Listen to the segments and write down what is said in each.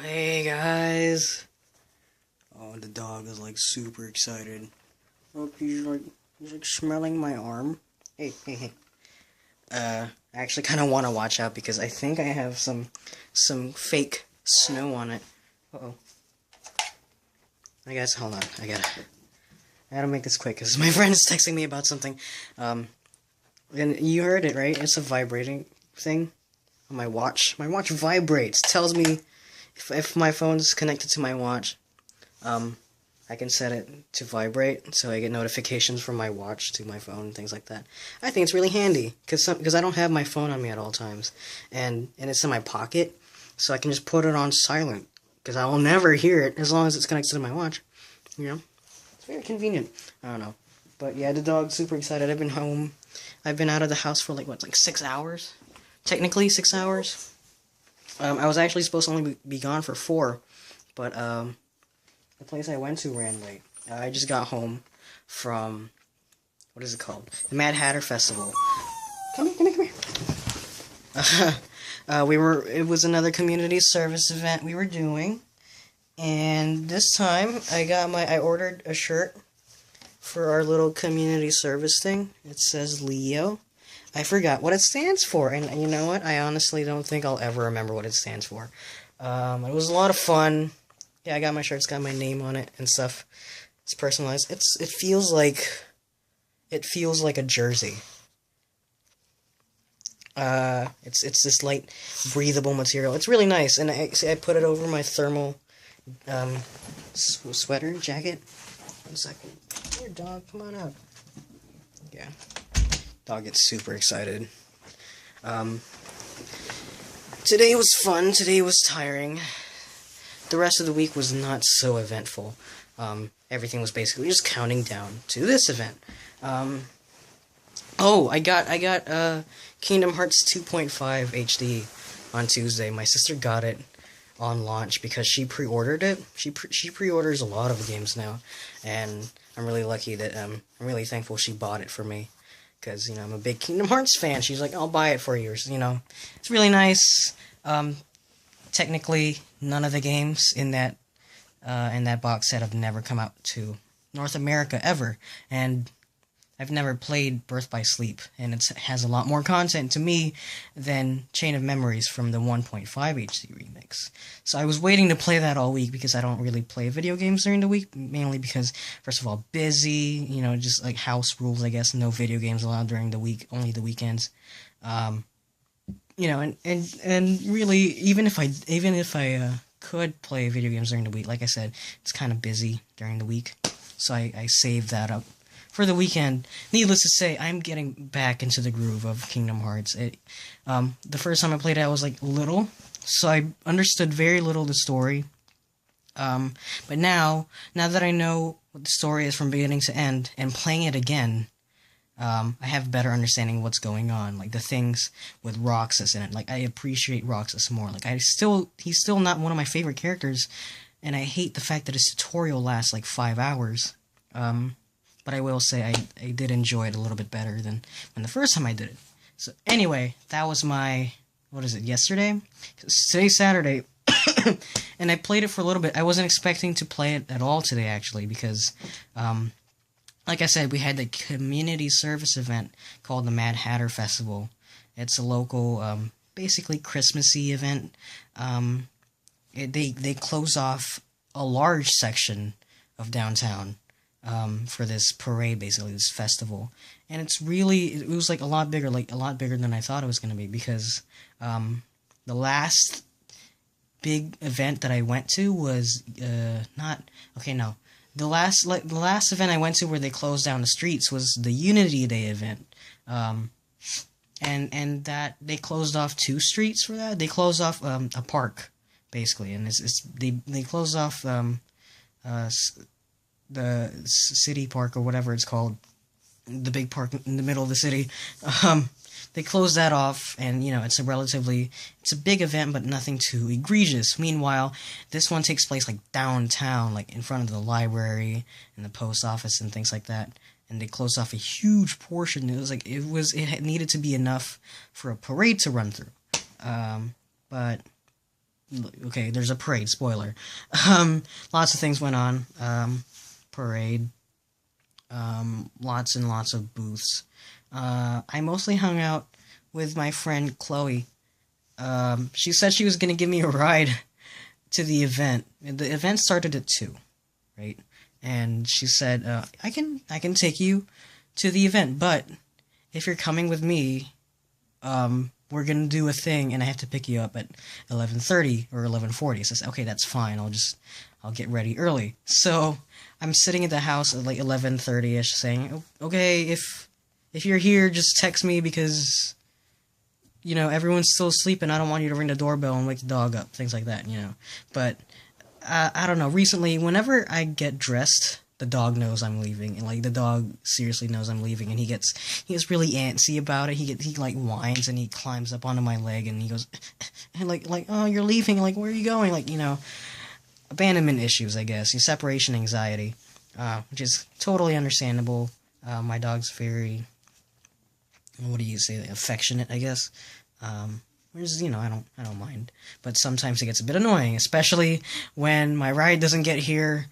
Hey guys. Oh, the dog is like super excited. Look, he's like smelling my arm. Hey. I actually kind of want to watch out because I think I have some fake snow on it. Uh-oh. I guess, hold on. I gotta make this quick because my friend is texting me about something. And you heard it, right? It's a vibrating thing on my watch. My watch vibrates. Tells me if my phone's connected to my watch, I can set it to vibrate, so I get notifications from my watch to my phone and things like that. I think it's really handy, because I don't have my phone on me at all times, and it's in my pocket, so I can just put it on silent, because I will never hear it as long as it's connected to my watch, you know? It's very convenient. I don't know. But yeah, the dog's super excited. I've been home. I've been out of the house for like 6 hours? Technically 6 hours. I was actually supposed to only be gone for 4, but the place I went to ran late. I just got home from, what is it called? The Mad Hatter Festival. Come here. It was another community service event we were doing, and this time I ordered a shirt for our little community service thing. It says Leo. I forgot what it stands for, and you know what? I honestly don't think I'll ever remember what it stands for. It was a lot of fun. Yeah, I got my shirt. It's got my name on it and stuff. It's personalized. It feels like a jersey. It's this light, breathable material. It's really nice, and I put it over my thermal sweater jacket. 1 second. Here, dog, come on out. Yeah. Dog gets super excited. Today was fun. Today was tiring. The rest of the week was not so eventful. Everything was basically just counting down to this event. I got Kingdom Hearts 2.5 HD on Tuesday. My sister got it on launch because she pre-ordered it. She pre-orders a lot of the games now, and I'm really lucky that I'm really thankful she bought it for me. Because, I'm a big Kingdom Hearts fan. She's like, I'll buy it for you. It's really nice. Technically, none of the games in that box set have never come out to North America ever. And I've never played Birth by Sleep. And it has a lot more content to me than Chain of Memories from the 1.5 HD remix. So I was waiting to play that all week because I don't really play video games during the week. Mainly because, first of all, busy. Just like house rules, I guess. No video games allowed during the week. Only the weekends. And really, even if I could play video games during the week, like I said, it's kind of busy during the week. So I saved that up for the weekend. Needless to say, I'm getting back into the groove of Kingdom Hearts. The first time I played it, I was like little, so I understood very little of the story. But now that I know what the story is from beginning to end, and playing it again, I have a better understanding of what's going on, like the things with Roxas in it. Like, I appreciate Roxas more. Like, he's still not one of my favorite characters, and I hate the fact that his tutorial lasts like 5 hours. But I will say I did enjoy it a little bit better than when the first time I did it. So anyway, that was my, yesterday? Today's Saturday, and I played it for a little bit. I wasn't expecting to play it at all today, actually, because, like I said, we had the community service event called the Mad Hatter Festival. It's a local, basically Christmassy event. They close off a large section of downtown for this parade, basically, this festival. And it was like a lot bigger than I thought it was going to be, because the last big event that I went to was, the last event I went to where they closed down the streets was the Unity Day event. And that they closed off 2 streets for that. They closed off a park, basically, and they closed off the city park, or whatever it's called, the big park in the middle of the city. They closed that off, and it's a big event, but nothing too egregious. Meanwhile, this one takes place like downtown, like in front of the library and the post office and things like that. And they closed off a huge portion. It needed to be enough for a parade to run through. But Okay, there's a parade, spoiler. Lots of things went on. Parade. Lots and lots of booths. I mostly hung out with my friend Chloe. She said she was gonna give me a ride to the event. The event started at 2, right? And she said, I can take you to the event, but if you're coming with me, we're gonna do a thing, and I have to pick you up at 11:30 or 11:40. So I said, okay, that's fine. I'll get ready early. So I'm sitting at the house at like 11:30ish, saying, okay, if you're here, just text me because everyone's still asleep, and I don't want you to ring the doorbell and wake the dog up, things like that, But I don't know. Recently, whenever I get dressed, the dog knows I'm leaving, and like the dog seriously knows I'm leaving, and he gets really antsy about it. He like whines and he climbs up onto my leg and he goes, and like oh, you're leaving, like where are you going, like abandonment issues, I guess, separation anxiety, which is totally understandable. My dog's very, what do you say, affectionate, I guess. Which is, I don't mind. But sometimes it gets a bit annoying, especially when my ride doesn't get here,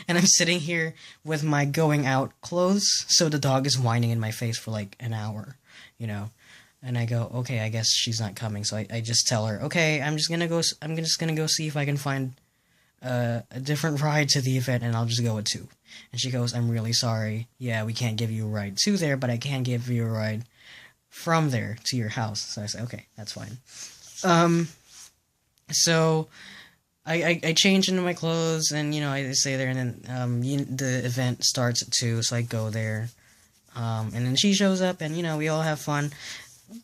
and I'm sitting here with my going out clothes, so the dog is whining in my face for like an hour, And I go, okay, I guess she's not coming, so I just tell her, okay, I'm just gonna go see if I can find a different ride to the event, and I'll just go at 2. And she goes, I'm really sorry. Yeah, we can't give you a ride to there, but I can give you a ride from there to your house. So I say, okay, that's fine. So I change into my clothes, and I stay there, and then the event starts at 2, so I go there. And then she shows up, and we all have fun.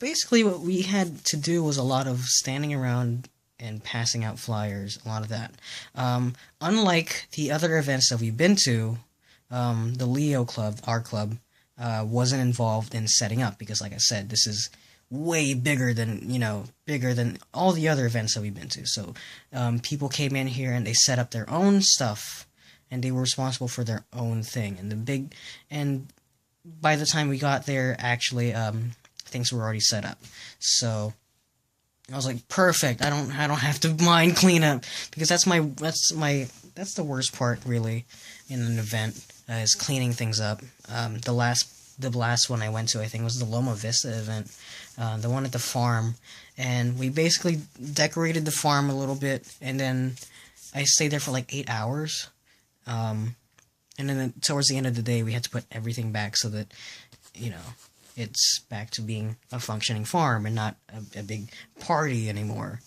Basically, what we had to do was a lot of standing around and passing out flyers, a lot of that. Unlike the other events that we've been to, the Leo Club, our club, wasn't involved in setting up, because like I said, this is way bigger than all the other events that we've been to. So people came in here and they set up their own stuff, and they were responsible for their own thing. And by the time we got there, actually things were already set up. So I was like, perfect. I don't have to mind cleanup, because that's the worst part really in an event, is cleaning things up. The last one I went to, I think, was the Loma Vista event, the one at the farm, and we basically decorated the farm a little bit, and then I stayed there for like 8 hours, and then towards the end of the day, we had to put everything back so that it's back to being a functioning farm and not a big party anymore.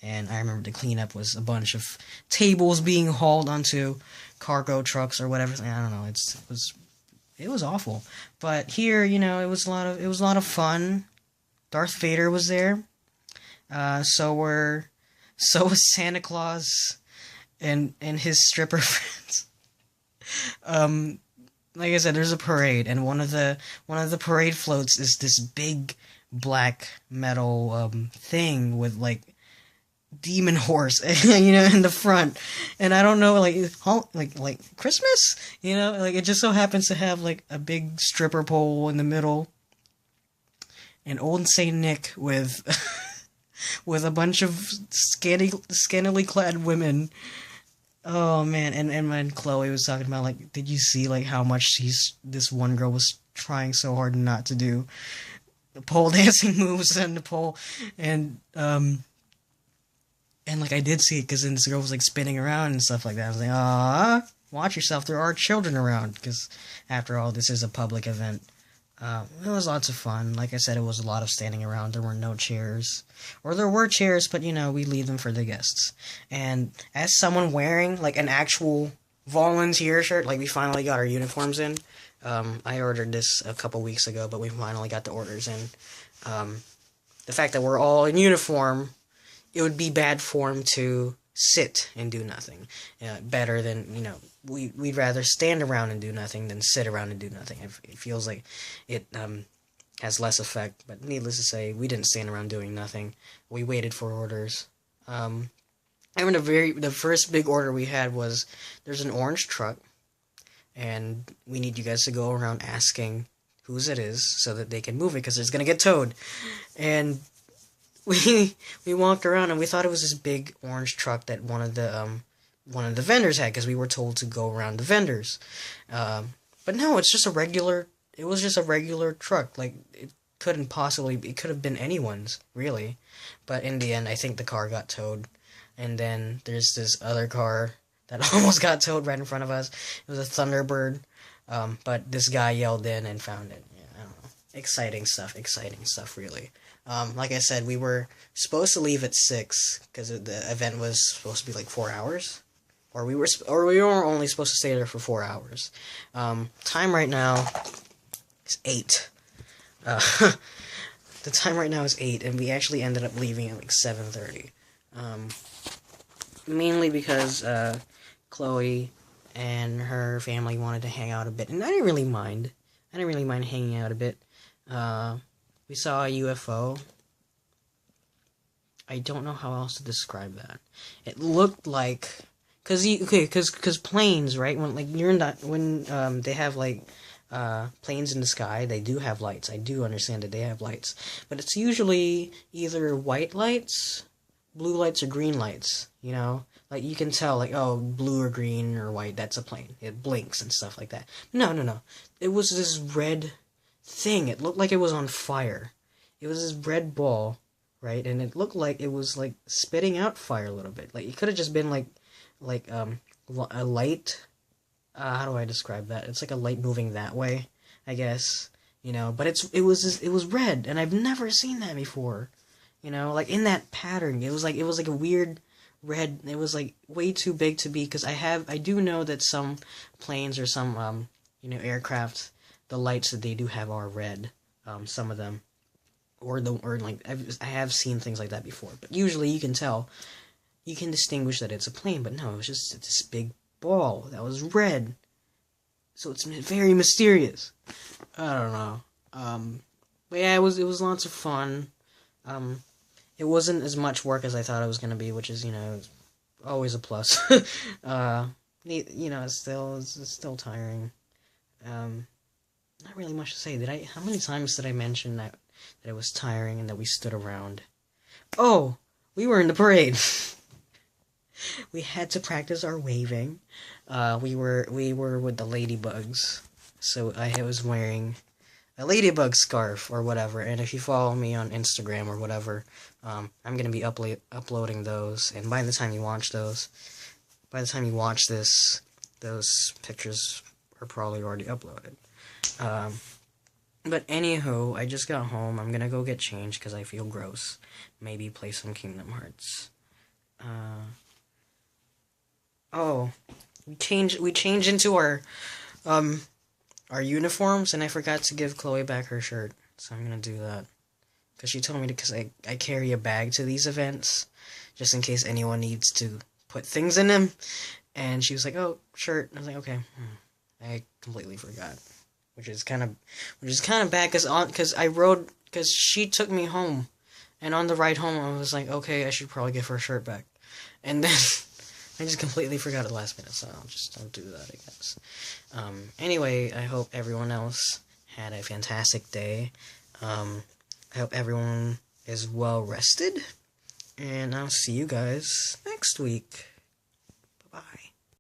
And I remember the cleanup was a bunch of tables being hauled onto cargo trucks or whatever. I don't know. It was awful. But here, it was a lot of fun. Darth Vader was there. So was Santa Claus and his stripper friends. Like I said, there's a parade, and one of the parade floats is this big black metal thing with like demon horse, in the front. And I don't know, like Christmas, like it just so happens to have like a big stripper pole in the middle, and old Saint Nick with with a bunch of scantily clad women. Oh man, and when Chloe was talking about, like, did you see like how much this one girl was trying so hard not to do the pole dancing moves and the pole, and like I did see it, because then this girl was like spinning around and stuff like that. I was like, watch yourself, there are children around, because after all, this is a public event. It was lots of fun. Like I said, it was a lot of standing around. There were no chairs. Or there were chairs, but, we leave them for the guests. And as someone wearing, like, an actual volunteer shirt, like, we finally got our uniforms in. I ordered this a couple weeks ago, but we finally got the orders in. The fact that we're all in uniform, it would be bad form to sit and do nothing. Better than, we'd rather stand around and do nothing than sit around and do nothing. It feels like it has less effect, but needless to say, we didn't stand around doing nothing. We waited for orders. I remember the first big order we had was, there's an orange truck, and we need you guys to go around asking whose it is so that they can move it, because it's going to get towed. And we walked around and we thought it was this big orange truck that one of the vendors had, because we were told to go around the vendors. But no, it's just a regular. It was just a regular truck. Like, it couldn't possibly. It could have been anyone's, really. But in the end, I think the car got towed. And then there's this other car that almost got towed right in front of us. It was a Thunderbird. But this guy yelled in and found it. Yeah, I don't know. Exciting stuff, really. Like I said, we were supposed to leave at 6 because the event was supposed to be like 4 hours. Or we were only supposed to stay there for 4 hours. Time right now is 8. The time right now is 8, and we actually ended up leaving at like 7:30. Mainly because Chloe and her family wanted to hang out a bit, and I didn't really mind. I didn't really mind hanging out a bit. We saw a UFO. I don't know how else to describe that. It looked like, cause planes, right? When like you're not when they have like planes in the sky, they do have lights. I do understand that they have lights, but it's usually either white lights, blue lights, or green lights. You know, like you can tell, like, oh, blue or green or white, that's a plane. It blinks and stuff like that. No. It was this red thing. It looked like it was on fire. It was this red ball, right? And it looked like it was like spitting out fire a little bit. Like it could have just been like a light. How do I describe that? It's like a light moving that way, I guess. You know, but it was red, and I've never seen that before. You know, like in that pattern, it was like a weird red. It was like way too big to be, because I do know that some planes or some aircraft, the lights that they do have are red. Some of them, or like I have seen things like that before. But usually you can tell, you can distinguish that it's a plane. But no, it was just this big ball that was red. So it's very mysterious. I don't know. But yeah, it was lots of fun. It wasn't as much work as I thought it was gonna be, which is, always a plus. It's still tiring. Not really much to say. How many times did I mention that it was tiring and that we stood around? Oh, we were in the parade. We had to practice our waving. We were with the ladybugs. So I was wearing a ladybug scarf or whatever, and if you follow me on Instagram or whatever, I'm gonna be uploading those, and by the time you watch this, those pictures are probably already uploaded. But anywho, I just got home. I'm gonna go get changed because I feel gross. Maybe play some Kingdom Hearts. We changed into our uniforms, and I forgot to give Chloe back her shirt, so I'm gonna do that. Because she told me because I carry a bag to these events, just in case anyone needs to put things in them, and she was like, oh, shirt, and I was like, okay. I completely forgot, which is kind of bad, because she took me home, and on the ride home, I was like, okay, I should probably give her shirt back, and then I just completely forgot at the last minute, so I'll do that, I guess. Anyway, I hope everyone else had a fantastic day. I hope everyone is well rested, and I'll see you guys next week. Bye-bye.